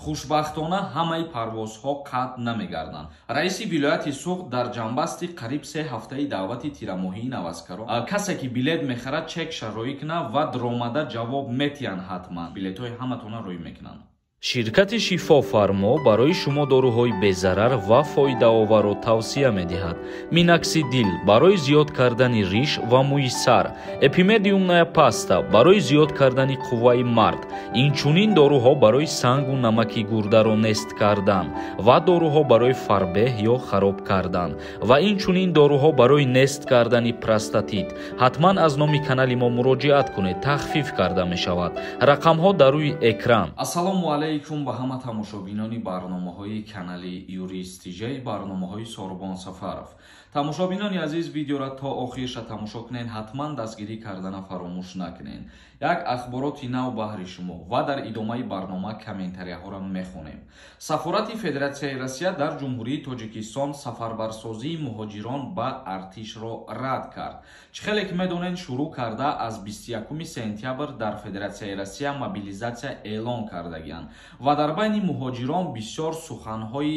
хушбахтона ҳамаи парвозҳо қатъ намегарданд. раиси вилояти суғд дар ҷанбасти қариб 3 ҳафтаи даъвати тирамоҳии навазкарон касе ки билет мехарад чек шароӣ кунад ва даромада ҷавоб метиҳанд. ҳатман билетҳои ҳаматона рӯй мекунанд. ширкати шифофармо барои шумо дороҳои безарар ва фоидаоварро тавсия медиҳад. миноксидил барои зиёд кардани риш ва мӯи сар, эпимедиумная паста барои зиёд кардани қувваи мард, инчунин доруҳо барои сангу намаки гурдаро нест кардан ва доруҳо барои фарбеҳ ё хароб кардан ва инчунин доруҳо барои нест кардани простатит. ҳатман аз номи канали мо муроҷиат кунед, тахфиф карда мешавад. рақамҳо дар рӯи экран. ассалому алайкум ба ҳама тамошобинони барномаҳои канали юрист тиҷаи барномаҳои Сорбон Сафаров. тамошобинони азиз, видеоро то охирша тамошо кунед, ҳатман дастгирӣ кардана фаромӯш накунед. як ахбороти нав баҳри шумо ва дар идомаи барнома комментарияҳоро мехонем. сафорати Федератсияи Россия дар Ҷумҳурии Тоҷикистон сафарбарсозии муҳоҷирон ба артишро рад кард. чӣ хеле ки медонед, шурӯъ карда аз 21 сентябр дар Федератсияи Россия мобилизатсия эълон кардагианд ва дар байни муҳоҷирон бисёр суханҳои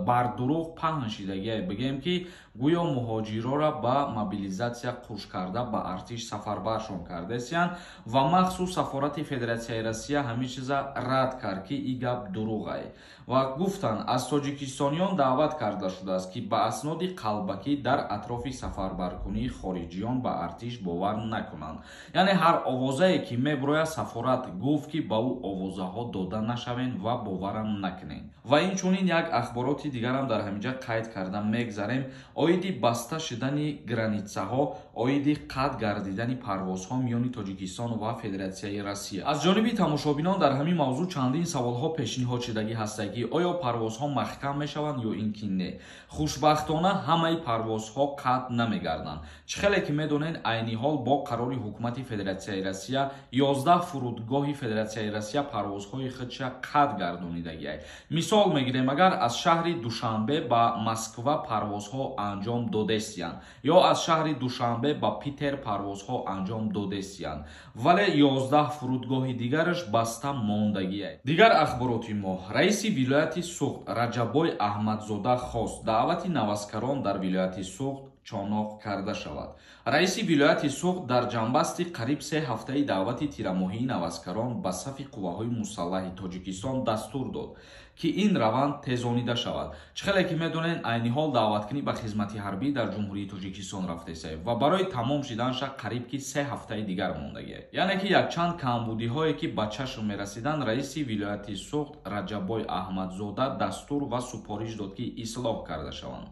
бардурӯғ паҳн шидагианд. бигем ки гӯё муҳоҷирора ба мобилизатсия куш карда ба артиш сафарбаршон кардесиянд ва махсус сафорати Федератсияи Россия ҳамин чиза рад кард ки ин гап дурӯғ аст ва гуфтанд аз тоҷикистониён даъват карда шудааст ки ба асноди қалбакӣ дар атрофи сафарбаркунии хориҷиён ба артиш бовар накунанд. яъне ҳар овозае ки меброяд сафорат гуфт ки ба ӯ овозаҳо дода нашавед ва боварам накунед. ва инчунин як ахбороти дигарам дар ҳаминҷа қайд карда мегзарем. оиди баста шудани границаҳо, оиди қатъ гардидани парвозҳо миёни Тоҷикистон ва Федератсияи Россия. аз ҷониби тамошобинон дар ҳамин мавзӯъ чандин саволҳо пешниҳод шудагӣ ҳастанд ки оё парвозҳо маҳкам мешаванд ё ин ки не. хушбахтона ҳамаи парвозҳо қатъ намегарданд. чӣ хеле ки медонед, айни ҳол бо қарори ҳукумати Федератсияи Россия 11 фурудгоҳи Федератсияи Россия парвозҳои худша қатъ гардонидагиаст. мисол мегирем, агар аз шаҳри Душанбе ба Москва парвозҳо анҷом додестиянд ё аз шаҳри Душанбе ба Питер парвозҳо анҷом додестиянд, вале 11 фурудгоҳи дигараш баста мондагиаст. дигар ахбороти мо. раиси вилояти суғд Раҷаббой Аҳмадзода хост даъвати навазкарон дар вилояти суғд чоноқ карда шавад. раиси вилояти суғд дар ҷанбасти қариб 3 ҳафтаи даъвати тирамоҳии навазкарон ба сафи қувваҳои мусаллаҳи Тоҷикистон дастур дод ки ин раванд тезонида шавад. чӣ хеле ки медонед, айни ҳол даъваткунӣ ба хизмати ҳарбӣ дар Ҷумҳурии Тоҷикистон рафтесаед ва барои тамом шуданша қариб ки 3 ҳафтаи дигар мондагиаст. яъне ки якчанд камбудиҳое ки ба чашм мерасиданд, раиси вилояти суғд Раҷаббой Аҳмадзода дастур ва супориш дод ки ислоҳ карда шаванд.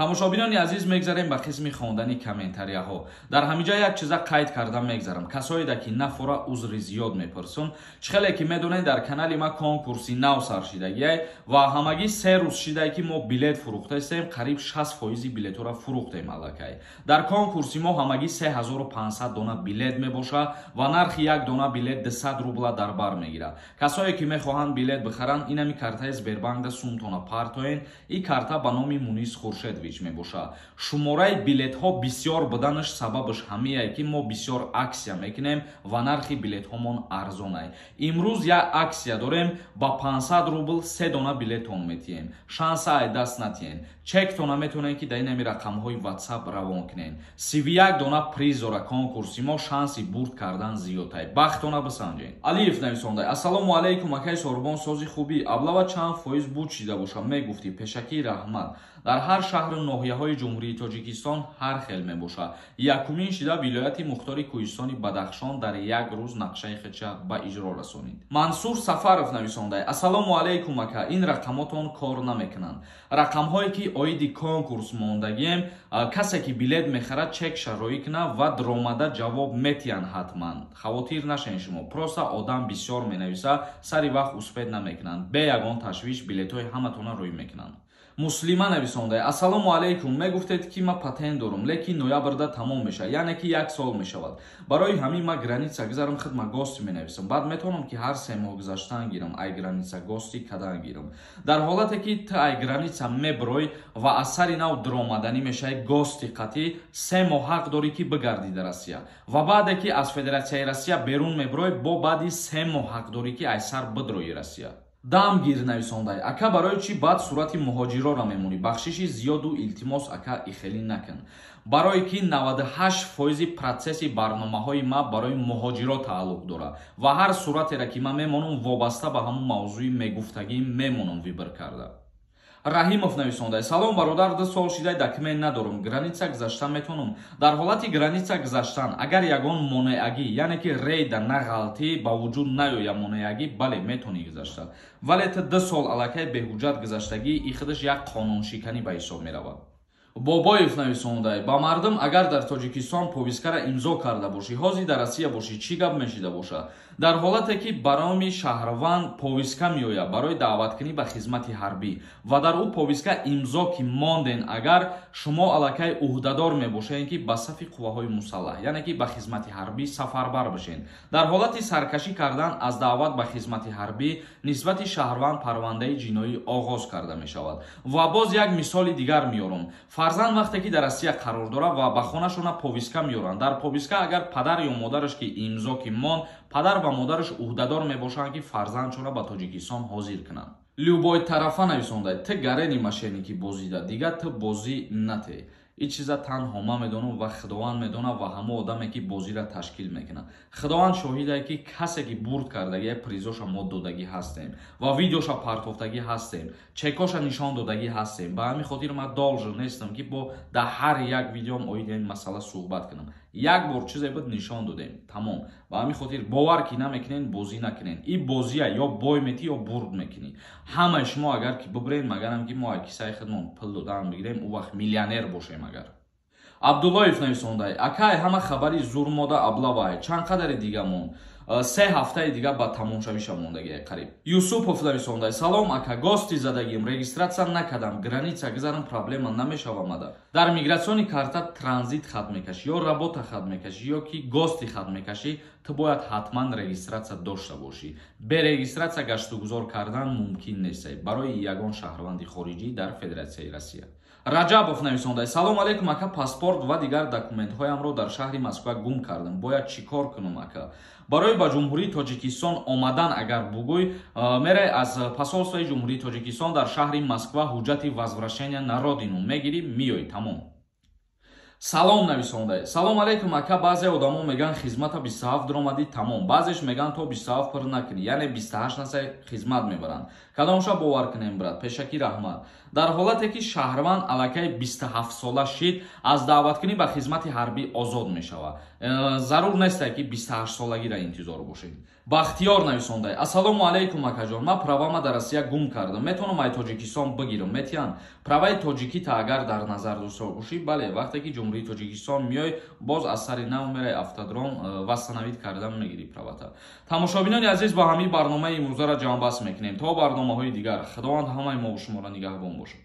тамошобинони азиз, мегзарем ба қисми хондани комментарияҳо. дар ҳаминҷа як чиза қайд карда мегзарам. касоеда ки нафора узри зиёд мепурсун, чӣ хеле ки медонед, дар канали ма конкурси нав сар шидагиаст ва ҳамагӣ 3 рӯз шидае ки мо билет фурӯхтесем, қариб 60% билетҳоро фурӯхтем аллакай. дар конкурси мо ҳамагӣ 3500 дона билет мебошад ва нархи як дона билет 200 рубла дар бар мегирад. касое ки мехоҳанд билет бихаранд, инами картаи Сбербанк сумтона партоен. ин карта ба номи Мунис Хуршед мебошад. шумораи билетҳо бисёр буданаш сабабаш ҳамие ки мо бисёр аксия мекунем ва нархи билетҳомон арзон аст. имрӯз як аксия дорем, ба 500 рубл 3 дона билетон метиҳем. шанса ай даст натиҳен. чектона метонед ки дар инами рақамҳои WhatsApp равон кунед. 31 дона приз дора конкурси мо, шанси бурд кардан зиёд аст. бахтона бисанҷед. алиев нависонда: ассалому алайкум акай Сорбон, сози хубӣ, аблава чанд фоиз буд шида бошад мегуфтӣ. пешакӣ раҳмат. дар ҳар шаҳру ноҳияҳои Ҷумҳурии Тоҷикистон ҳар хел мебошад. якумин шида вилояти Мухтори Кӯҳистони Бадахшон дар як рӯз нақшаи худша ба иҷро расонид. Мансур Сафаров нависонда: ассалому алайкум ака, ин рақамотон кор намекунанд. рақамҳое ки оиди конкурс мондагием, касе ки билет мехарад чек шароӣ кунад ва даромада ҷавоб метиҳанд. ҳатман хавотир нашен шумо, просто одам бисёр менависад, сари вақт успед намекунанд. бе ягон ташвиш билетҳои ҳаматона рӯй мекунанд. Муслима нависонда: ассалому алайкум, мегуфтед ки ма патент дорам, лекин ноябрда тамом мешавад, яъне ки 1 сол мешавад. барои ҳамин ма граница гузарам, хидма гости менависам, баъд метавонам ки ҳар 3 моҳ гузаштан гирам, ай граница гости кадан гирам. дар ҳолате ки ту ай граница меброй ва аз сари нав даромаданӣ мешавад гости қатӣ, 3 моҳ ҳақ дорӣ ки бигарди дар Россия ва баъде ки аз Федератсияи Россия берун меброй, бо баъди 3 моҳ ҳақ дорӣ ки ай сар бидрои Россия. дамгир нависондай ака барои чӣ баъд сурати муҳоҷироро мемонӣ бахшиши зиёду илтимос ака ихелӣ накун барое ки 98% протсесси барномаҳои ма барои муҳоҷиро тааллуқ дорад ва ҳар суратеро ки ман мемонам вобаста ба ҳамон мавзӯи мегуфтагӣ мемонам вибр карда. Раҳимов нависондай салом бародар 2 сол шидаи документ надорам граница гузаштан метавонам дар ҳолати граница гузаштан агар ягон монеагӣ яъне ки рейда на ғалтӣ ба вуҷуд наёя монеагӣ бале метавонӣ гузашта вале то 2 сол аллакай беҳуҷҷат гузаштагӣ и худаш як қонуншиканӣ ба ҳисоб меравад. Бобоев нависондай ба мардум агар дар Тоҷикистон повисткара имзо карда бошӣ ҳозир дар Россия бошӣ чӣ гап мешида бошад дар ҳолате ки бароми шаҳрванд повистка меояд барои даъваткунӣ ба хизмати ҳарбӣ ва дар ӯ повистка имзо ки монден агар шумо аллакай уҳдадор мебошед ки ба сафи қувваҳои мусаллаҳ яъне ки ба хизмати ҳарбӣ сафарбар бошед дар ҳолати саркашӣ кардан аз даъват ба хизмати ҳарбӣ нисбати шаҳрванд парвандаи ҷиноӣ оғоз карда мешавад ва боз як мисоли дигар меёрам фарзанд вақте ки дар Россия қарор дорад ва ба хонашона повистка меёранд дар повистка агар падар ё модараш ки имзо ки монд падар ва модараш уҳдадор мебошанд ки фарзандшона ба Тоҷикистон ҳозир кунанд. Любой тарафа нависондай ты гарени мошенники бозида дига ты бозӣ нате ин чиза танҳо ман медонам ва худованд медонад ва ҳама одаме ки бозиро ташкил мекунад худованд шоҳидае ки касе ки бурд кардагӣ призоша мо додагӣ ҳастем ва видеоша партофтагӣ ҳастем чекоша нишон додагӣ ҳастем ба ҳамин хотир ман должен нестам ки бо дар ҳар як видеом оиди ин масъала суҳбат кунам як бор чизе буд нишон додем тамом ба ҳамин хотир бовар ки намекунен бозӣ накунен ин бозия ё бой метӣ ё бурд мекунӣ ҳамаи шумо агар ки бубрен магарам ки мо кисаи худмон пул додан бигирем ӯ вақт миллионер бошем агар. Абдуллоев нависондай акай ҳама хабари зур мода аблавай чанд қадари дига мон 3 ҳафтаи дига ба тамомшавиша мондагӣ қариб. Юсупов нависондай салом ака гости задагим регистратсия накардам граница гузарам проблема намешавамада дар мигратсиони карта транзит хат мекашӣ ё работа хат мекашӣ ё ки гости хат мекашӣ ту бояд ҳатман регистратсия дошта бошӣ бе регистратсия гаштугузор кардан мумкин нест барои ягон шаҳрванди хориҷӣ дар Федератсияи Россия. Раҷабов нависондай салом алейкум ака паспорт ва дигар документҳоямро дар шаҳри Москва гум кардам бояд чӣ кор кунам ака барои ба ҷумҳурии Тоҷикистон омадан агар бугӯй мерай аз посолствои ҷумҳурии Тоҷикистон дар шаҳри Москва ҳуҷҷати возвращения на родину мегирӣ миёй тамом. Салом нависондай салом алейкум ака баъзе одамо меган хизмата 27 даромадӣ тамом баъзеш меган то 27 пур накунӣ яъне 28 насай хизмат мебаранд кадомша бовар кунем брат пешакӣ раҳмат дар ҳолате ки шаҳрванд аллакай 27 сола шид аз даъваткунӣ ба хизмати ҳарбӣ озод мешавад зарур нест ки 28 солагиро интизор бошед. Бахтиёр нависондай ассалому алейкум акаҷон ман правама дар Россия гум кардам метавонам ай Тоҷикистон бигирам метиҳанд праваи тоҷикита агар дар назар дошта бошӣ бале вақте ки ҷумҳурии Тоҷикистон миёй боз аз сари нав мерай автодром вастанавид кардан мегирӣ правата. Тамошобинони азиз ба ҳамин барномаи имрӯзаро ҷамъбаст мекунем то барномаҳои дигар худованд ҳамаи мо шуморо нигаҳбон бошад.